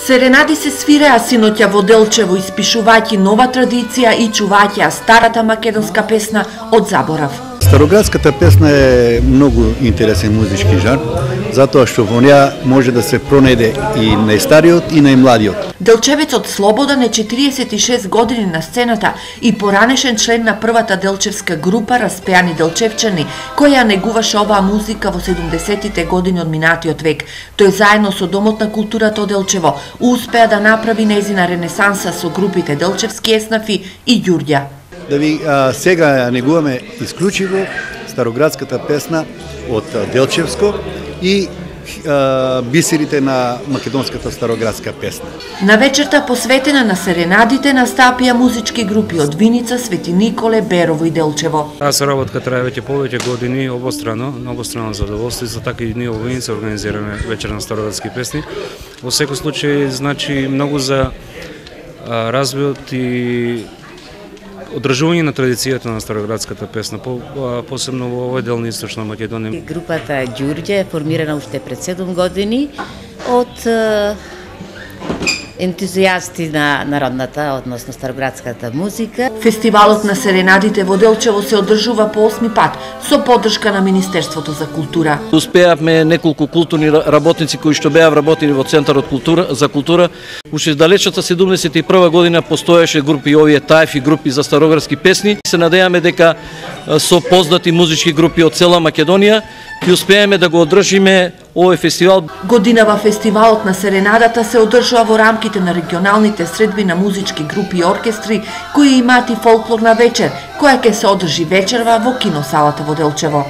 Серенади се свиреа синоќа во Делчево, испишувајќи нова традиција и чувајќи старата македонска песна од заборав. Староградската песна е многу интересен музички жанр, затоа што во неа може да се пронајде и најстариот и најмладиот. Делчевецот Слободан е 46 години на сцената и поранешен член на првата делчевска група Распеани делчевчани, која негуваше оваа музика во 70-тите години од минатиот век. Тој заедно со Домот на културата од Делчево успеа да направи нејзина ренесанса со групите Делчевски еснафи и Ѓурѓа. Да ви сега негуваме исклучиво староградската песна од Делчевско и бисерите на македонската староградска песна. На вечерта посветена на серенадите настапија музички групи од Виница, Свети Николе, Берово и Делчево. Таа работка трае веќе повеќе години, обострано, многостранно задоволство и за така и ние во Виница организираме вечер на староградски песни. Во секој случај значи многу за развојот и одржување на традицијата на староградската песна, посебно во овој дел на Источна Македонија. Групата Ѓурѓа е формирана уште пред 7 години од ентузијасти на народната, односно староградската музика. Фестивалот на серенадите во Делчево се одржува по 8 пат со поддршка на Министерството за култура. Успеавме неколку културни работници кои што беа вработени во Центарот за култура. Уште далечната 71 година постоеше групи овие тајфи групи за староградски песни. Се надејаме дека со познати музички групи од цела Македонија ќе успееме да го одржиме овој фестивал. Годинава фестивалот на серенадата се одржува во рамките на регионалните средби на музички групи и оркестри кои имаат и фолклорна вечер, која ќе се одржи вечерва во киносалата во Делчево.